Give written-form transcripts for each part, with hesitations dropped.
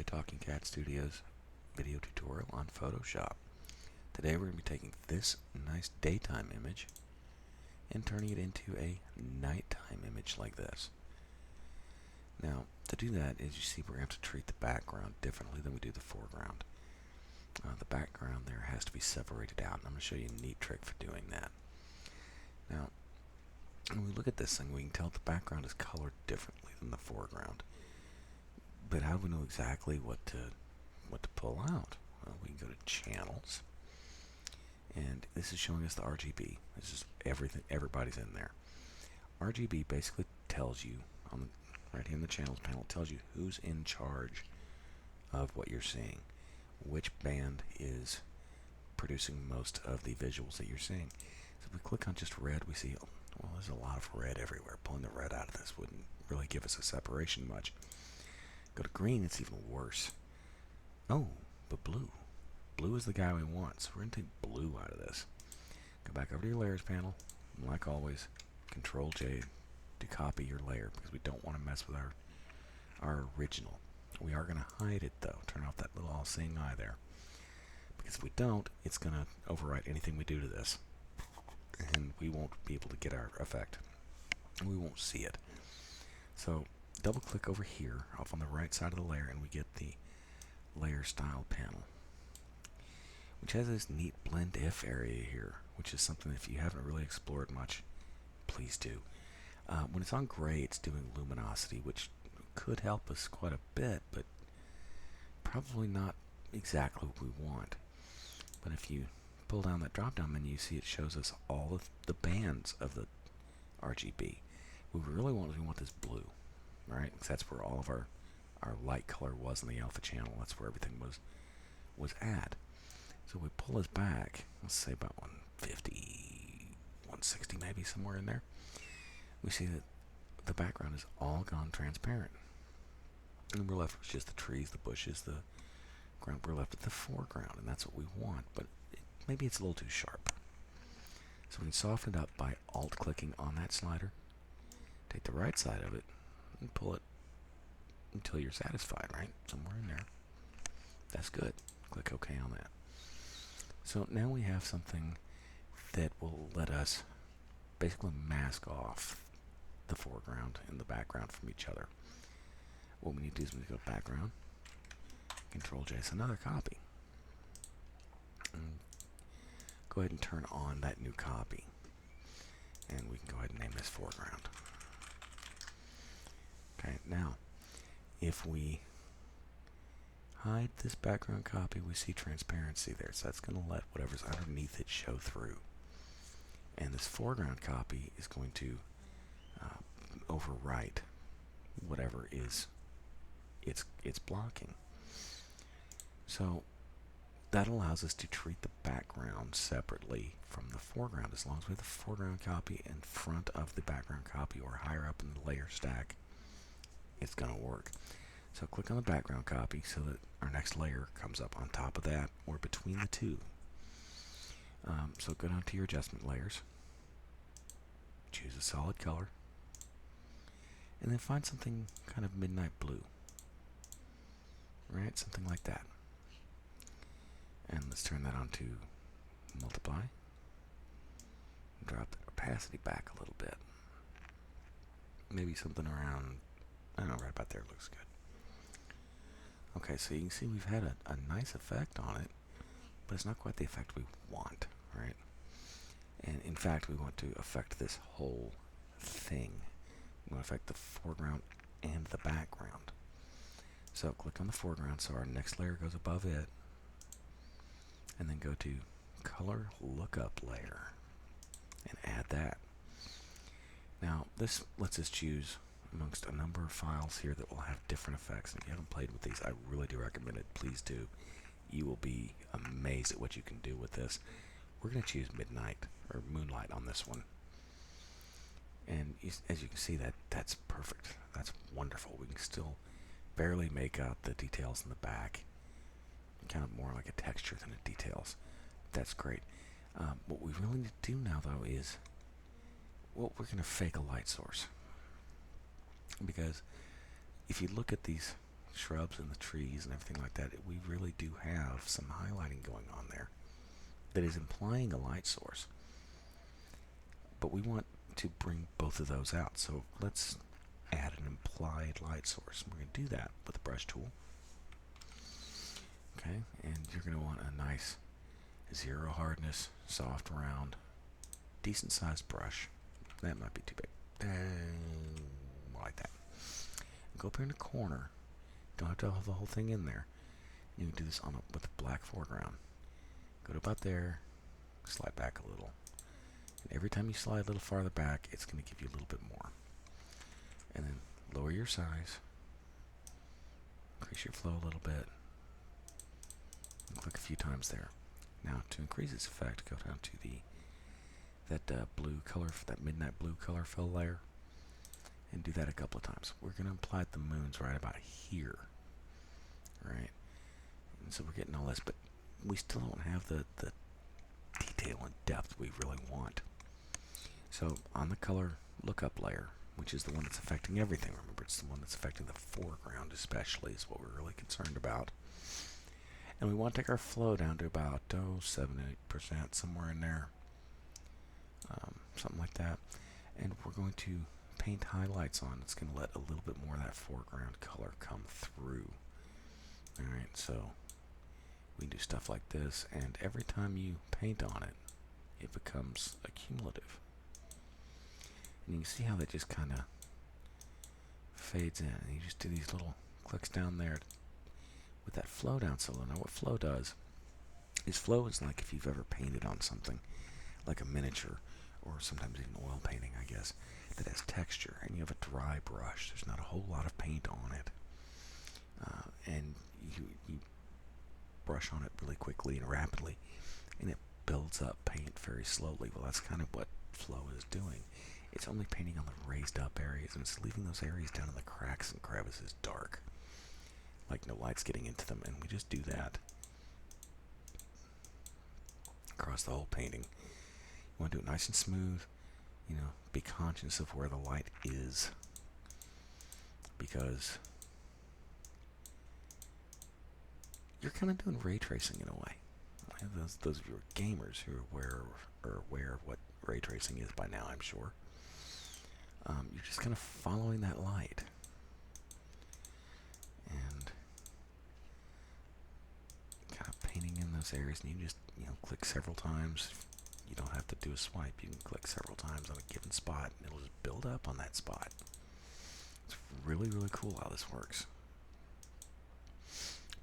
Talking Cat Studios video tutorial on Photoshop. Today we're going to be taking this nice daytime image and turning it into a nighttime image like this. Now, to do that, as you see, we're going to have to treat the background differently than we do the foreground. The background there has to be separated out, and I'm going to show you a neat trick for doing that. Now, when we look at this thing, we can tell the background is colored differently than the foreground. But how do we know exactly what to pull out? Well, we can go to Channels, and this is showing us the RGB. This is everything. Everybody's in there. RGB basically tells you right here in the Channels panel, it tells you who's in charge of what you're seeing, which band is producing most of the visuals that you're seeing. So if we click on just red, we see, well, there's a lot of red everywhere. Pulling the red out of this wouldn't really give us a separation much. Go to green, it's even worse. Oh, but blue. Blue is the guy we want, so we're going to take blue out of this. Go back over to your layers panel, and like always, Control J to copy your layer, because we don't want to mess with our original. We are going to hide it though. Turn off that little all-seeing eye there, because if we don't, it's going to overwrite anything we do to this, and we won't be able to get our effect. We won't see it. So double click over here off on the right side of the layer, and we get the layer style panel, which has this neat blend if area here, which is something if you haven't really explored much, please do. When it's on gray, it's doing luminosity, which could help us quite a bit, but probably not exactly what we want. But if you pull down that drop down menu, you see it shows us all of the bands of the RGB. What we really want is we want this blue, right? Because that's where all of our light color was in the alpha channel. That's where everything was at. So we pull this back, let's say about 150, 160 maybe, somewhere in there. We see that the background is all gone transparent. And we're left with just the trees, the bushes, the ground. We're left with the foreground, and that's what we want, but maybe it's a little too sharp. So we can soften it up by alt-clicking on that slider. Take the right side of it and pull it until you're satisfied, right? Somewhere in there. That's good. Click OK on that. So now we have something that will let us basically mask off the foreground and the background from each other. What we need to do is we go to background, Control J, so another copy. And go ahead and turn on that new copy. And we can go ahead and name this foreground. Okay, now if we hide this background copy, we see transparency there, so that's going to let whatever's underneath it show through. And this foreground copy is going to overwrite whatever is it's blocking. So that allows us to treat the background separately from the foreground. As long as we have the foreground copy in front of the background copy or higher up in the layer stack, it's going to work. So click on the background copy so that our next layer comes up on top of that or between the two. So go down to your adjustment layers, choose a solid color, and then find something kind of midnight blue. Right, something like that. And let's turn that on to multiply. Drop the opacity back a little bit. Maybe something around, I don't know, right about there looks good. Okay, so you can see we've had a nice effect on it, but it's not quite the effect we want, right? And in fact, we want to affect this whole thing. We want to affect the foreground and the background. So click on the foreground so our next layer goes above it, and then go to Color Lookup Layer and add that. Now this lets us choose amongst a number of files here that will have different effects. And if you haven't played with these, I really do recommend it. Please do. You will be amazed at what you can do with this. We're going to choose Midnight or Moonlight on this one. And as you can see, that's perfect. That's wonderful. We can still barely make out the details in the back. Kind of more like a texture than a details. That's great. What we really need to do now, though, is, well, we're going to fake a light source. Because if you look at these shrubs and the trees and everything like that, we really do have some highlighting going on there that is implying a light source. But we want to bring both of those out. So let's add an implied light source. We're going to do that with the brush tool. Okay, and you're going to want a nice zero hardness, soft, round, decent sized brush. That might be too big. Like that. Go up here in the corner. Don't have to have the whole thing in there. You can do this with a black foreground. Go to about there, slide back a little. And every time you slide a little farther back, it's going to give you a little bit more. And then lower your size. Increase your flow a little bit. And click a few times there. Now, to increase its effect, go down to that blue color, that midnight blue color fill layer, and do that a couple of times. We're going to apply the moons right about here. Right? And so we're getting all this, but we still don't have the detail and depth we really want. So on the color lookup layer, which is the one that's affecting everything, remember it's the one that's affecting the foreground especially, is what we're really concerned about. And we want to take our flow down to about 7-8%, somewhere in there, something like that. And we're going to paint highlights on. It's going to let a little bit more of that foreground color come through. Alright, so we can do stuff like this, and every time you paint on it, it becomes accumulative. And you can see how that just kind of fades in, and you just do these little clicks down there with that flow down solo. Now what flow does is flow is like if you've ever painted on something like a miniature, or sometimes even oil painting, I guess, that has texture, and you have a dry brush. There's not a whole lot of paint on it, and you brush on it really quickly and rapidly, and it builds up paint very slowly. Well, that's kind of what flow is doing. It's only painting on the raised up areas, and it's leaving those areas down in the cracks and crevices dark, like no light's getting into them. And we just do that across the whole painting. You want to do it nice and smooth. Be conscious of where the light is, because you're kind of doing ray tracing in a way. Those of you who are gamers who are aware of what ray tracing is by now, I'm sure. You're just kind of following that light, and kind of painting in those areas. And you just click several times. You don't have to do a swipe. You can click several times on a given spot, and it'll just build up on that spot. It's really, really cool how this works.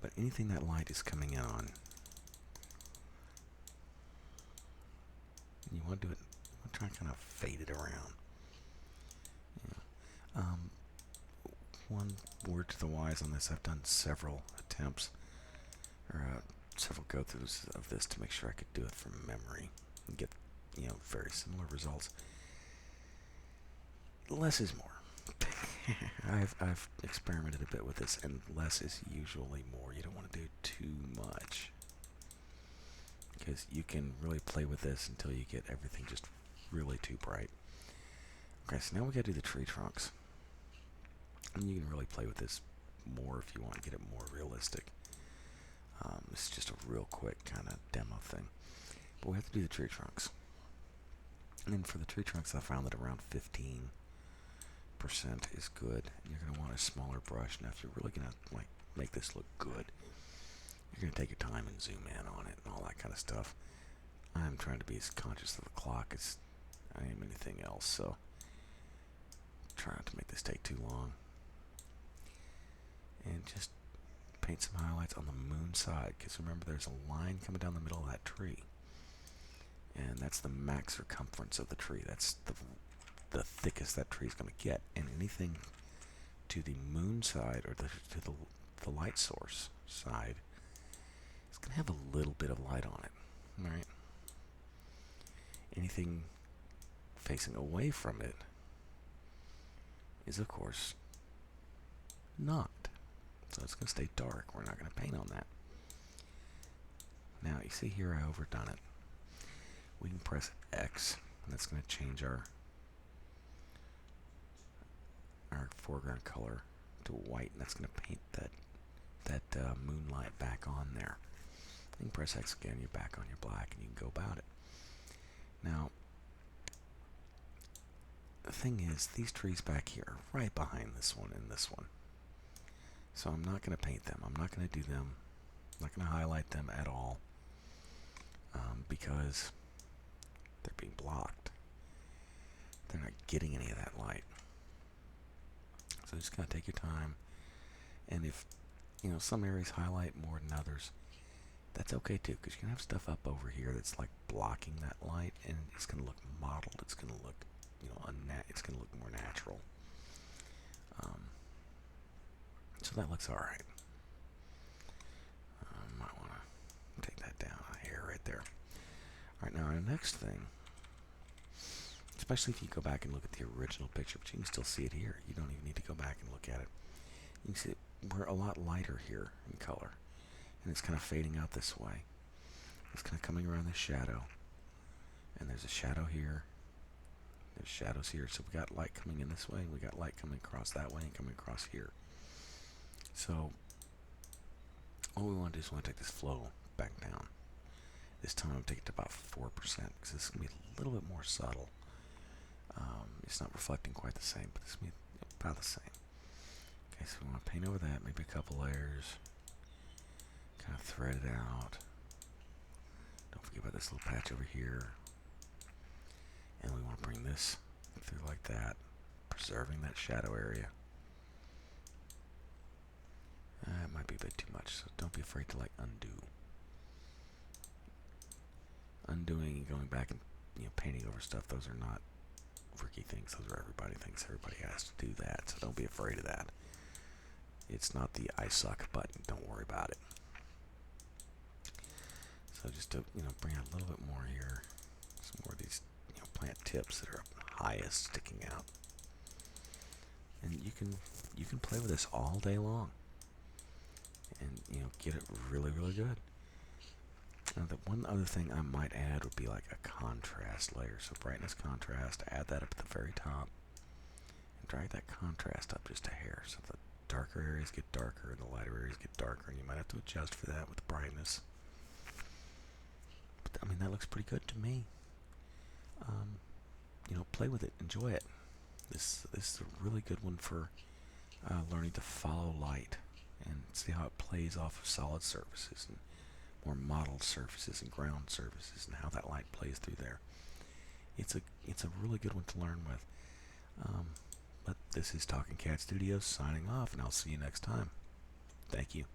But anything that light is coming in on, you want to do it. Try and kind of fade it around. One word to the wise on this: I've done several attempts, or several go-throughs of this to make sure I could do it from memory and get very similar results. Less is more. I've experimented a bit with this, and less is usually more. You don't want to do too much, because you can really play with this until you get everything just really too bright. Okay, so now we got to do the tree trunks, and you can really play with this more if you want to get it more realistic. This is just a real quick kind of demo thing, but we have to do the tree trunks. And then for the tree trunks, I found that around 15% is good. And you're going to want a smaller brush. Now, if you're really going to make this look good, you're going to take your time and zoom in on it and all that kind of stuff. I'm trying to be as conscious of the clock as I am anything else, so try not to make this take too long. And just paint some highlights on the moon side, because remember, there's a line coming down the middle of that tree, and that's the max circumference of the tree. That's the thickest that tree is going to get, and anything to the moon side, or to the light source side, it's going to have a little bit of light on it. All right. Anything facing away from it is, of course, not. So it's going to stay dark. We're not going to paint on that. Now, you see here I overdone it. We can press X, and that's going to change our foreground color to white, and that's going to paint that moonlight back on there. You can press X again, you're back on your black, and you can go about it. Now, the thing is, these trees back here are right behind this one and this one. So I'm not going to paint them. I'm not going to do them. I'm not going to highlight them at all because they're being blocked. They're not getting any of that light. So just gotta take your time. And if some areas highlight more than others, that's okay too, because you're gonna have stuff up over here that's like blocking that light, and it's gonna look mottled. It's gonna look, it's gonna look more natural. So that looks all right. Might want to take that down a hair right there. All right, now our next thing, especially if you go back and look at the original picture, but you can still see it here. You don't even need to go back and look at it. You can see we're a lot lighter here in color, and it's kind of fading out this way. It's kind of coming around this shadow, and there's a shadow here. There's shadows here, so we got light coming in this way, and we got light coming across that way and coming across here. So all we want to do is we want to take this flow back down. This time I'll take it to about 4%, because this is going to be a little bit more subtle. It's not reflecting quite the same, but it's going to be about the same. Okay, so we want to paint over that, maybe a couple layers. Kind of thread it out. Don't forget about this little patch over here. And we want to bring this through like that, preserving that shadow area. It might be a bit too much, so don't be afraid to undo. Undoing and going back and painting over stuff, those are not rookie things. Those are everybody things. Everybody has to do that, so don't be afraid of that. It's not the I suck button. Don't worry about it. So just to bring out a little bit more here, some more of these plant tips that are up highest sticking out, and you can play with this all day long, and get it really good. Now, the one other thing I might add would be like a contrast layer. So brightness contrast, add that up at the very top, and drag that contrast up just a hair. So the darker areas get darker and the lighter areas get darker, and you might have to adjust for that with the brightness. But I mean, that looks pretty good to me. Play with it, enjoy it. This is a really good one for learning to follow light and see how it plays off of solid surfaces and more modeled surfaces and ground surfaces, and how that light plays through there. It's a really good one to learn with. But this is Talking Cat Studios signing off, and I'll see you next time. Thank you.